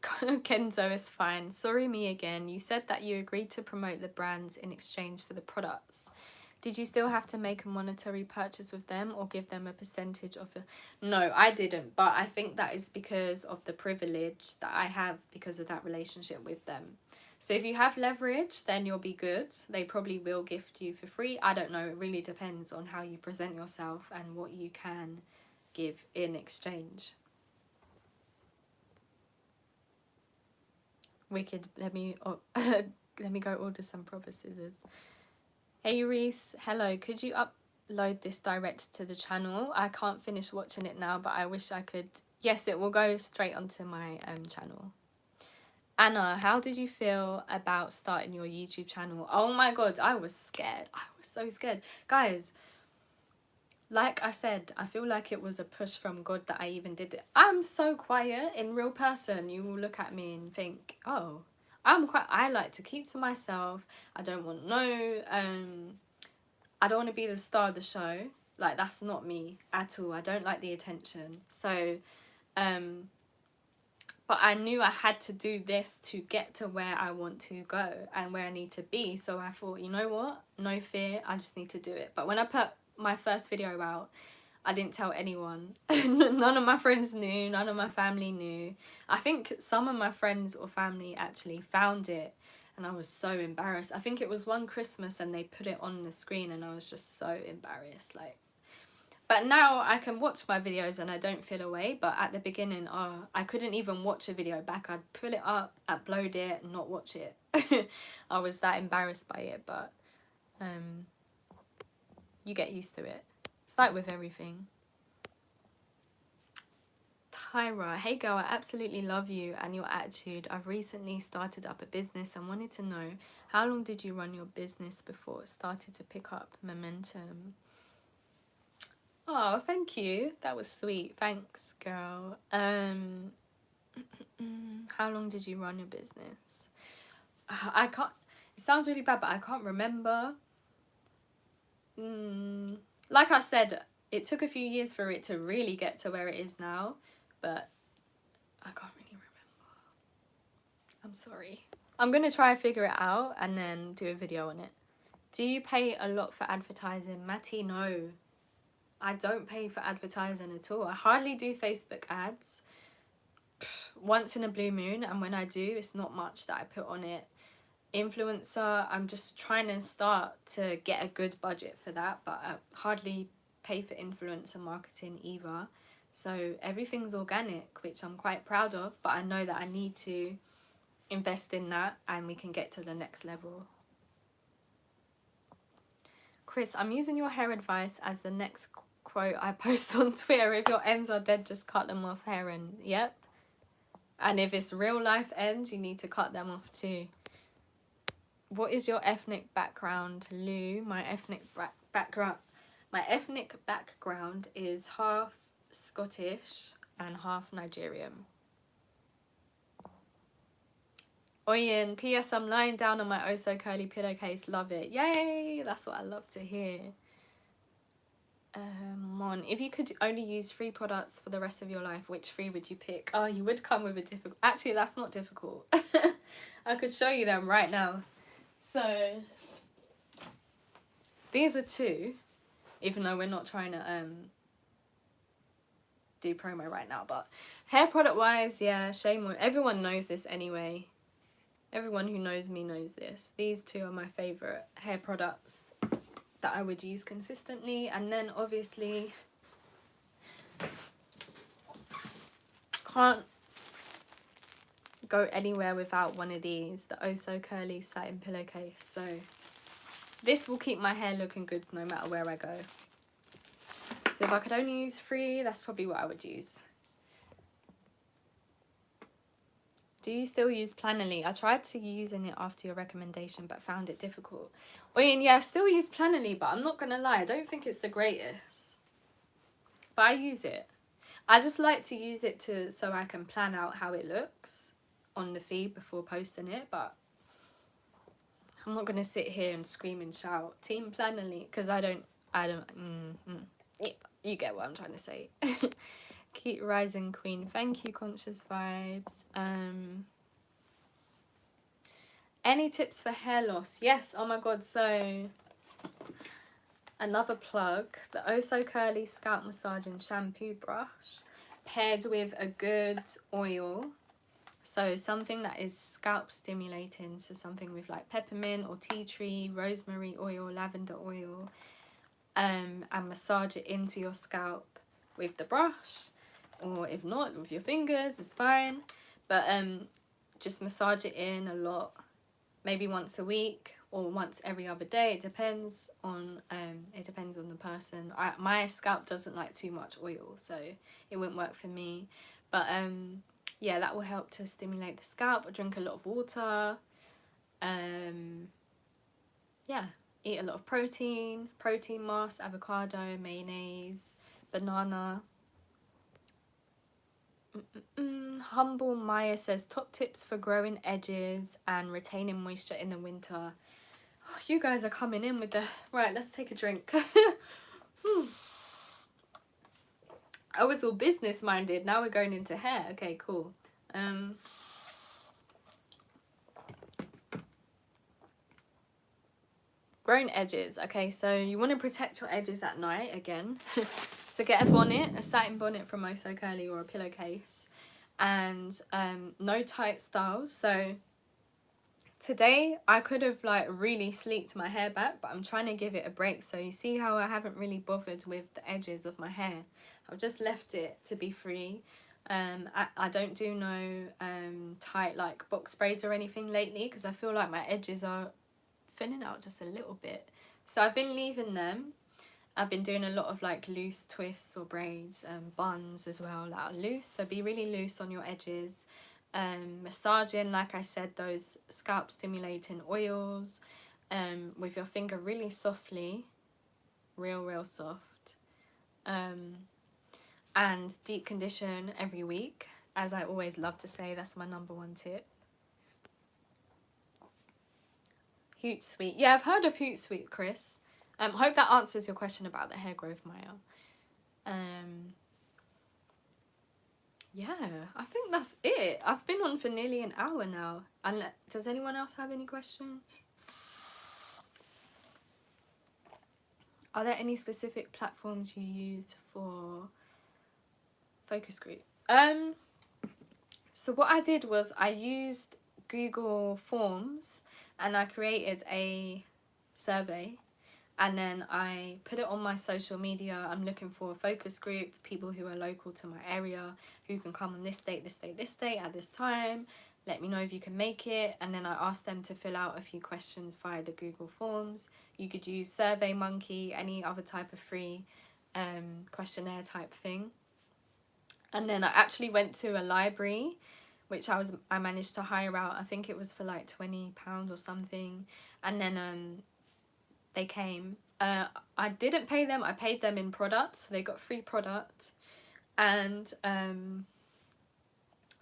Kenzo is fine. Sorry, me again. You said that you agreed to promote the brands in exchange for the products. Did you still have to make a monetary purchase with them or give them a percentage of it? No, I didn't, but I think that is because of the privilege that I have because of that relationship with them. So if you have leverage, then you'll be good. They probably will gift you for free. I don't know. It really depends on how you present yourself and what you can give in exchange. Wicked. Let me go order some proper scissors. Hey Reese, hello. Could you load this direct to the channel. I can't finish watching it now, but I wish I could. Yes, it will go straight onto my channel. Anna, how did you feel about starting your YouTube channel? Oh my god, I was scared. I was so scared. Guys, like I said, I feel like it was a push from God that I even did it. I'm so quiet. In real person, you will look at me and think, oh, I like to keep to myself. I don't want I don't want to be the star of the show. Like, that's not me at all. I don't like the attention. So, but I knew I had to do this to get to where I want to go and where I need to be. So I thought, you know what? No fear. I just need to do it. But when I put my first video out, I didn't tell anyone. None of my friends knew. None of my family knew. I think some of my friends or family actually found it. And I was so embarrassed. I think it was one Christmas and they put it on the screen and I was just so embarrassed. Like, but now I can watch my videos and I don't feel away. But at the beginning, I couldn't even watch a video back. I'd pull it up, upload it, and not watch it. I was that embarrassed by it. But you get used to it. It's like with everything. Tyra, hey girl, I absolutely love you and your attitude. I've recently started up a business and wanted to know, how long did you run your business before it started to pick up momentum? Oh, thank you. That was sweet. Thanks, girl. How long did you run your business? I can't, it sounds really bad, but I can't remember. Like I said, it took a few years for it to really get to where it is now, but I can't really remember. I'm sorry. I'm going to try and figure it out and then do a video on it. Do you pay a lot for advertising? Matty, no. I don't pay for advertising at all. I hardly do Facebook ads. Once in a blue moon, and when I do, it's not much that I put on it. Influencer, I'm just trying to start to get a good budget for that, but I hardly pay for influencer marketing either. So everything's organic, which I'm quite proud of, but I know that I need to invest in that and we can get to the next level. Chris, I'm using your hair advice as the next quote I post on Twitter. If your ends are dead, just cut them off, hair end. Yep. And if it's real life ends, you need to cut them off too. What is your ethnic background, Lou? My ethnic background is half Scottish and half Nigerian. Oyen, P.S. I'm lying down on my oh so curly pillowcase. Love it. Yay! That's what I love to hear. Mon, if you could only use 3 products for the rest of your life, which 3 would you pick? Oh, you would come with a difficult... Actually, that's not difficult. I could show you them right now. So, these are 2, even though we're not trying to do promo right now. But hair product wise, yeah, shame on... Everyone knows this anyway. Everyone who knows me knows this. These 2 are my favourite hair products that I would use consistently. And then obviously can't go anywhere without one of these, the Oh So Curly satin pillowcase. So this will keep my hair looking good no matter where I go. So if I could only use 3, that's probably what I would use. Do you still use Planoly? I tried to using it after your recommendation but found it difficult. I mean, yeah, I still use Planoly, but I'm not gonna lie, I don't think it's the greatest. But I use it. I just like to use it so I can plan out how it looks on the feed before posting it, but I'm not gonna sit here and scream and shout Team Planoly, because I don't you get what I'm trying to say. Keep rising queen. Thank you, Conscious Vibes. Any tips for hair loss? Yes. Oh my god. So another plug, the Oh So Curly scalp massaging shampoo brush paired with a good oil. So something that is scalp stimulating. So something with like peppermint or tea tree, rosemary oil, lavender oil, and massage it into your scalp with the brush. Or if not, with your fingers, it's fine. But just massage it in a lot, maybe once a week, or once every other day. It depends on the person. My scalp doesn't like too much oil, so it wouldn't work for me. But yeah, that will help to stimulate the scalp. Drink a lot of water. Yeah, eat a lot of protein masks, avocado, mayonnaise, banana. Humble Maya says top tips for growing edges and retaining moisture in the winter. Oh, you guys are coming in with the right. Let's take a drink. I was all business minded. Now we're going into hair. Okay, cool. Growing edges. Okay, so you want to protect your edges at night again. So get a bonnet, a satin bonnet from Oso Curly or a pillowcase, and no tight styles. So today I could have like really sleeked my hair back, but I'm trying to give it a break. So you see how I haven't really bothered with the edges of my hair. I've just left it to be free. I don't do no tight like box braids or anything lately because I feel like my edges are thinning out just a little bit. So I've been leaving them. I've been doing a lot of like loose twists or braids, buns as well, that are loose. So be really loose on your edges. Massaging, like I said, those scalp stimulating oils with your finger really softly, real soft. And deep condition every week. As I always love to say, that's my #1 tip. Hootsuite. Yeah, I've heard of Hootsuite, Chris. Hope that answers your question about the hair growth, Maya. Yeah, I think that's it. I've been on for nearly an hour now. And does anyone else have any questions? Are there any specific platforms you used for focus group? So what I did was I used Google Forms and I created a survey. And then I put it on my social media. I'm looking for a focus group, people who are local to my area, who can come on this date, at this time. Let me know if you can make it. And then I asked them to fill out a few questions via the Google Forms. You could use SurveyMonkey, any other type of free questionnaire type thing. And then I actually went to a library, which I managed to hire out. I think it was for like £20 or something. And then they came. I didn't pay them. I paid them in products. So they got free product. And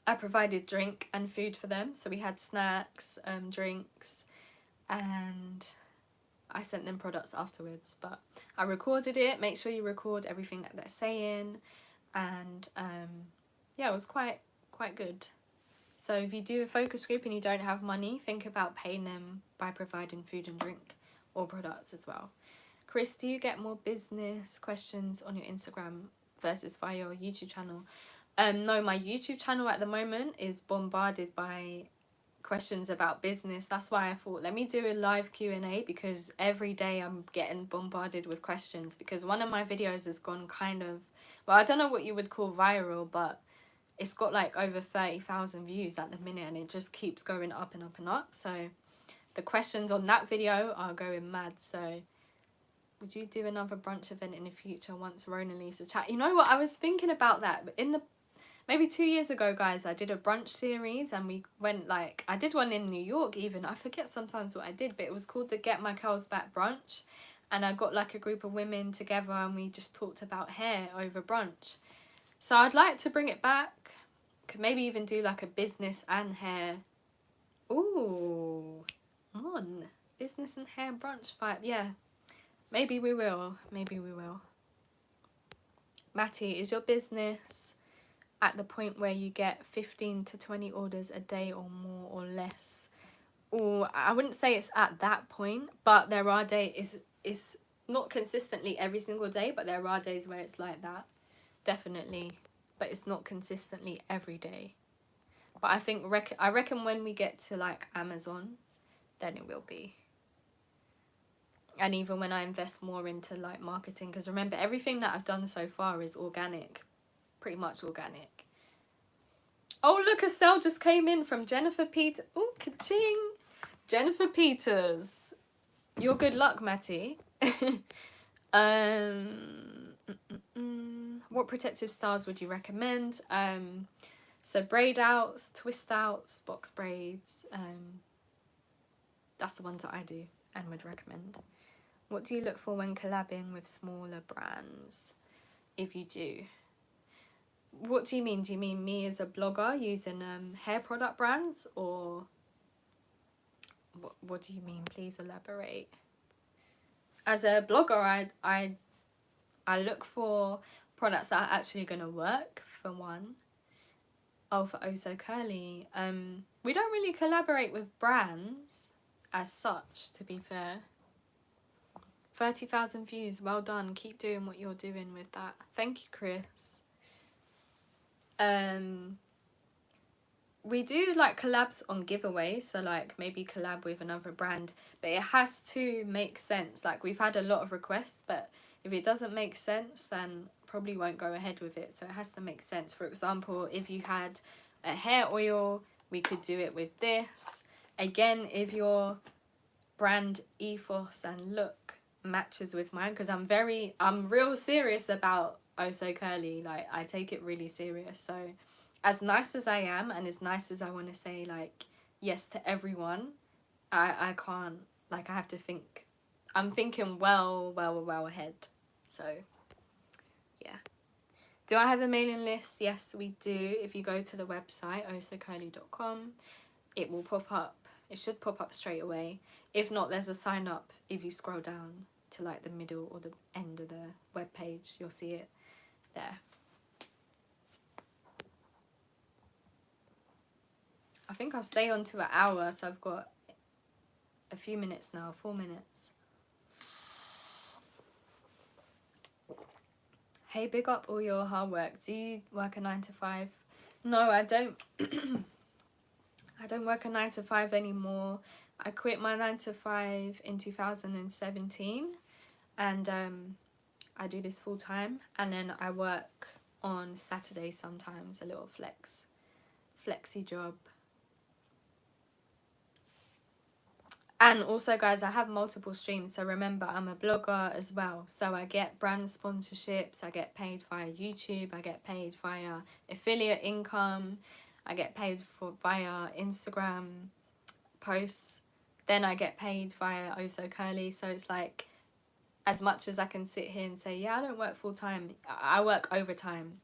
I provided drink and food for them. So we had snacks, drinks, and I sent them products afterwards. But I recorded it. Make sure you record everything that they're saying. And yeah, it was quite good. So if you do a focus group and you don't have money, think about paying them by providing food and drink or products as well. Chris, do you get more business questions on your Instagram versus via your YouTube channel? No, my YouTube channel at the moment is bombarded by questions about business. That's why I thought, let me do a live Q&A, because every day I'm getting bombarded with questions, because one of my videos has gone kind of, well, I don't know what you would call viral, but it's got like over 30,000 views at the minute, and it just keeps going up and up and up. So the questions on that video are going mad. So would you do another brunch event in the future once Rona leaves the chat? You know what, I was thinking about that. Maybe 2 years ago, guys, I did a brunch series, and we went like, I did one in New York even. I forget sometimes what I did, but it was called the Get My Curls Back brunch. And I got like a group of women together and we just talked about hair over brunch. So I'd like to bring it back. Could maybe even do like a business and hair. Ooh, come on. Business and hair brunch vibe. Yeah, maybe we will. Maybe we will. Matty, is your business at the point where you get 15 to 20 orders a day or more or less? Or I wouldn't say it's at that point, but there are days, it's not consistently every single day, but there are days where it's like that. Definitely. But it's not consistently every day. But I reckon when we get to like Amazon, then it will be. And even when I invest more into like marketing, because remember, everything that I've done so far is organic, pretty much organic. Oh, look, a sale just came in from Jennifer Peters. Oh, ka-ching. Jennifer Peters. You're good luck, Matty. What protective styles would you recommend? So braid outs, twist outs, box braids. That's the ones that I do and would recommend. What do you look for when collabing with smaller brands? If you do. What do you mean? Do you mean me as a blogger using hair product brands, or what do you mean? Please elaborate. As a blogger, I look for products that are actually going to work, for one. Oh, for Oh So Curly. We don't really collaborate with brands as such, to be fair. 30,000 views, well done. Keep doing what you're doing with that. Thank you, Chris. We do like collabs on giveaways, so like maybe collab with another brand, but it has to make sense. Like, we've had a lot of requests, but if it doesn't make sense, then probably won't go ahead with it. So it has to make sense. For example, if you had a hair oil, we could do it with this. Again, if your brand ethos and look matches with mine, because I'm real serious about Oh So Curly. Like, I take it really serious. So as nice as I am, and as nice as I want to say like yes to everyone, I can't, like, I have to think. I'm thinking well ahead. So yeah. Do I have a mailing list? Yes, we do. If you go to the website osocurly.com, it will pop up. It should pop up straight away. If not, there's a sign up. If you scroll down to like the middle or the end of the web page, you'll see it there. I think I'll stay on to an hour, so I've got a few minutes now, 4 minutes. Hey, big up all your hard work. Do you work a 9 to 5? No, I don't. I don't work a 9 to 5 anymore. I quit my 9 to 5 in 2017, and I do this full time, and then I work on Saturdays sometimes, a little flexi job. And also, guys, I have multiple streams. So remember, I'm a blogger as well. So I get brand sponsorships. I get paid via YouTube. I get paid via affiliate income. I get paid via Instagram posts. Then I get paid via Oh So Curly. So it's like, as much as I can sit here and say, yeah, I don't work full time, I work overtime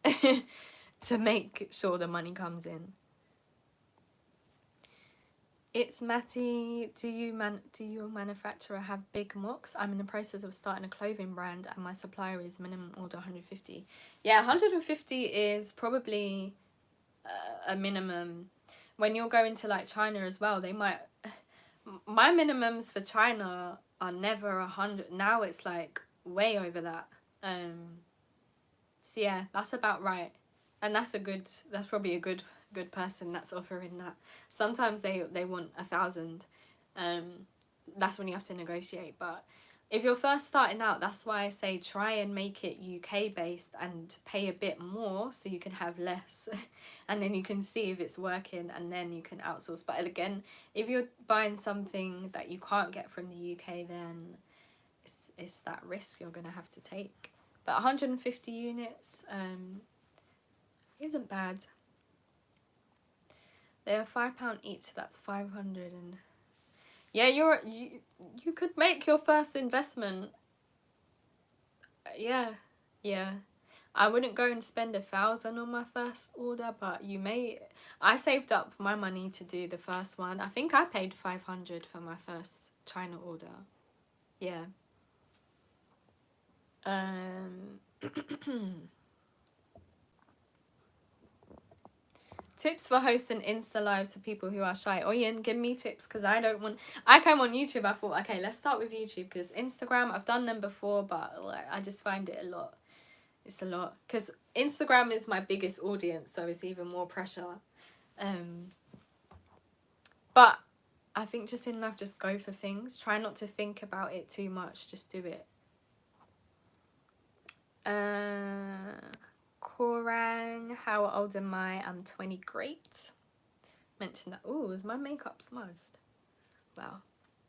to make sure the money comes in. It's Matty. Do your manufacturer have big mocks? I'm in the process of starting a clothing brand, and my supplier is minimum order 150. Yeah, 150 is probably a minimum. When you're going to like China as well, they might. My minimums for China are never 100. Now it's like way over that. So yeah, that's about right, and that's probably a good person that's offering that. Sometimes they want 1,000. That's when you have to negotiate. But if you're first starting out, that's why I say try and make it UK based and pay a bit more so you can have less and then you can see if it's working, and then you can outsource. But again, if you're buying something that you can't get from the UK, then it's that risk you're gonna have to take. But 150 units isn't bad. They are £5 each. That's 500, and yeah, you could make your first investment. Yeah. I wouldn't go and spend 1,000 on my first order, but you may. I saved up my money to do the first one. I think I paid 500 for my first China order. Yeah. Tips for hosting Insta lives for people who are shy. Oyen, give me tips, because I came on YouTube. I thought, okay, let's start with YouTube, because Instagram, I've done them before, but like, I just find it a lot. It's a lot, because Instagram is my biggest audience, so it's even more pressure. But I think just in life, just go for things. Try not to think about it too much. Just do it. Korang, how old am I? I'm 20. Great. Mention that. Oh, is my makeup smudged? Wow,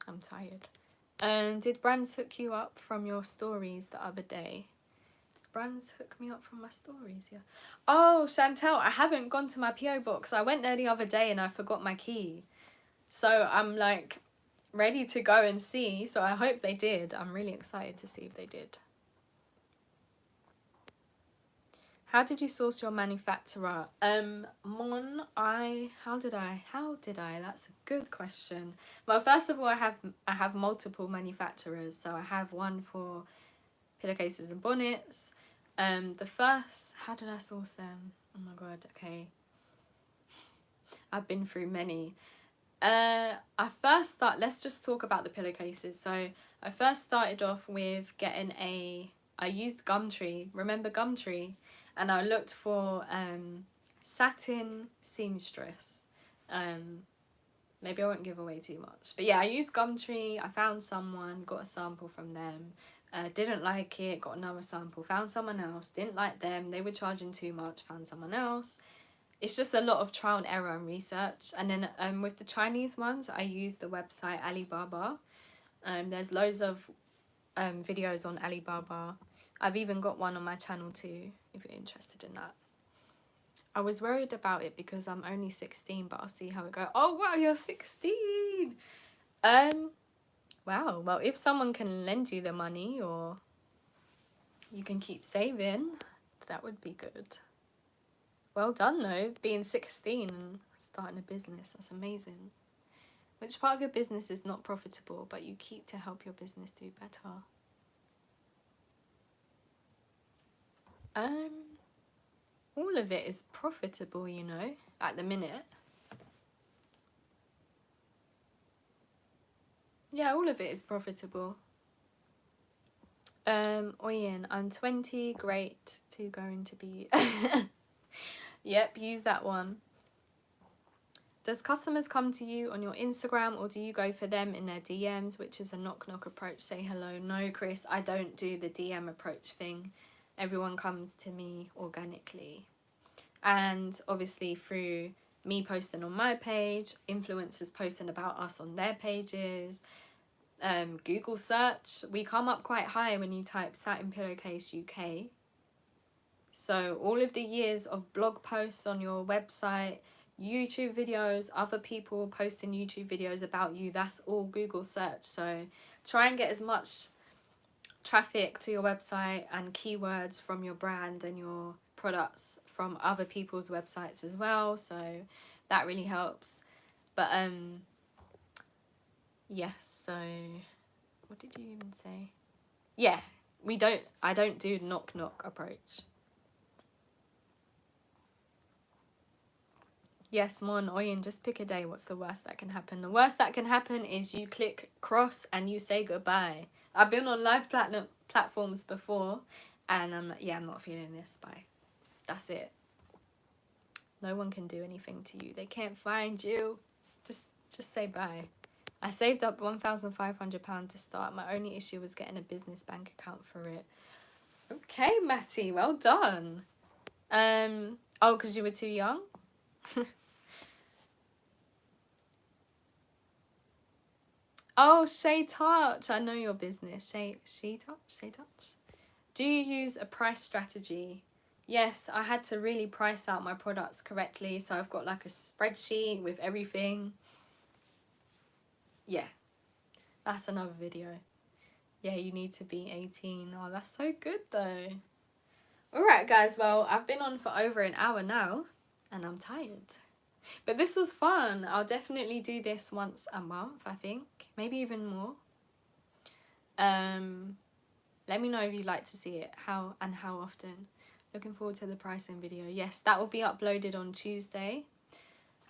I'm tired. Did brands hook you up from your stories the other day? Brands hook me up from my stories, yeah. Oh, Chantel, I haven't gone to my PO box. I went there the other day and I forgot my key. So I'm like ready to go and see. So I hope they did. I'm really excited to see if they did. How did you source your manufacturer? How did I? That's a good question. Well, first of all, I have multiple manufacturers. So I have one for pillowcases and bonnets. How did I source them? Oh my god, okay. I've been through many. Let's just talk about the pillowcases. So I first started off with I used Gumtree. Remember Gumtree? And I looked for satin seamstress. Maybe I won't give away too much. But yeah, I used Gumtree. I found someone, got a sample from them. Didn't like it, got another sample. Found someone else, didn't like them. They were charging too much, found someone else. It's just a lot of trial and error and research. And then with the Chinese ones, I use the website Alibaba. There's loads of videos on Alibaba. I've even got one on my channel too, if you're interested in that. I was worried about it because I'm only 16, but I'll see how it goes. Oh wow, you're 16! Wow, well if someone can lend you the money or you can keep saving, that would be good. Well done though, being 16 and starting a business, that's amazing. Which part of your business is not profitable, but you keep to help your business do better? All of it is profitable, you know, at the minute. Yeah, all of it is profitable. Oyen, I'm 20, great to going to be. Yep, use that one. Does customers come to you on your Instagram or do you go for them in their DMs, which is a knock-knock approach, say hello? No, Chris, I don't do the DM approach thing. Everyone comes to me organically. And obviously through me posting on my page, influencers posting about us on their pages, Google search, we come up quite high when you type satin pillowcase UK. So all of the years of blog posts on your website, YouTube videos, other people posting YouTube videos about you, that's all Google search. So try and get as much traffic to your website and keywords from your brand and your products from other people's websites as well. So that really helps. But yes, so what did you even say? Yeah, I don't do knock approach. Yes, Mon, Oyen, just pick a day. What's the worst that can happen? The worst that can happen is you click cross and you say goodbye. I've been on live platforms before and I'm not feeling this. Bye. That's it. No one can do anything to you. They can't find you. Just say bye. I saved up £1,500 to start. My only issue was getting a business bank account for it. Okay, Matty, well done. Oh, because you were too young? Oh, Shay Touch. I know your business. Shay Touch. Do you use a price strategy? Yes, I had to really price out my products correctly. So I've got like a spreadsheet with everything. Yeah, that's another video. Yeah, you need to be 18. Oh, that's so good though. Alright guys, well, I've been on for over an hour now and I'm tired. But this was fun. I'll definitely do this once a month, I think. Maybe even more. Let me know if you'd like to see it, how often. Looking forward to the pricing video. Yes, that will be uploaded on Tuesday.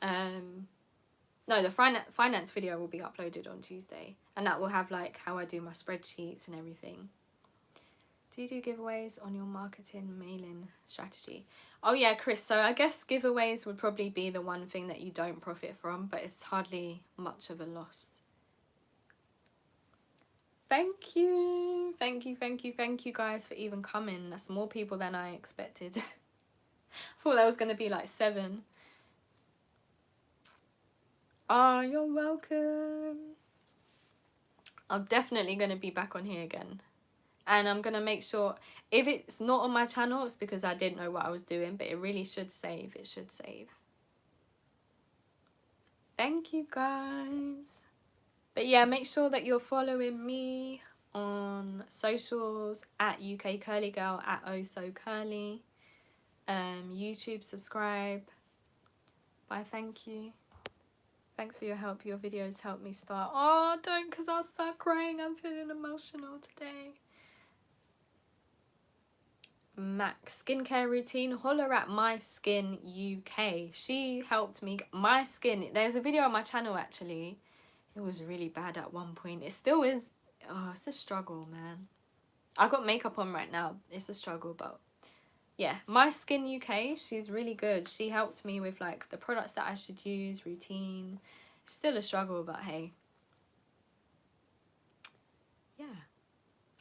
No, the finance video will be uploaded on Tuesday. And that will have like how I do my spreadsheets and everything. Do you do giveaways on your marketing mailing strategy? Oh yeah, Chris, so I guess giveaways would probably be the one thing that you don't profit from, but it's hardly much of a loss. Thank you guys for even coming. That's more people than I expected. I thought that was going to be like 7. Oh, you're welcome. I'm definitely going to be back on here again. And I'm going to make sure, if it's not on my channel, it's because I didn't know what I was doing, but it really should save. It should save. Thank you, guys. But yeah, make sure that you're following me on socials at ukcurlygirl, at oso.shannon. YouTube, subscribe. Bye, thank you. Thanks for your help. Your videos help me start. Oh, don't, because I'll start crying. I'm feeling emotional today. Max skincare routine. Holler at My Skin UK. She helped me. My skin. There's a video on my channel actually. It was really bad at one point. It still is. Oh, it's a struggle, man. I got makeup on right now. It's a struggle, but yeah, My Skin UK. She's really good. She helped me with like the products that I should use, routine. It's still a struggle, but hey. Yeah,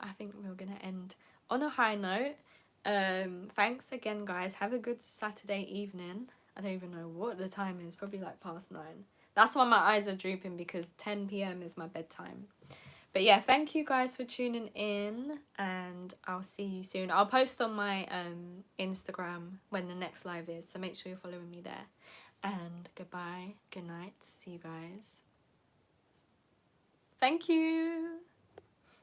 I think we're gonna end on a high note. Thanks again, guys. Have a good Saturday evening. I don't even know what the time is. Probably like past 9. That's why my eyes are drooping, because 10 p.m. is my bedtime. But yeah, thank you guys for tuning in, and I'll see you soon. I'll post on my Instagram when the next live is, so make sure you're following me there. And goodbye, good night, see you guys. Thank you.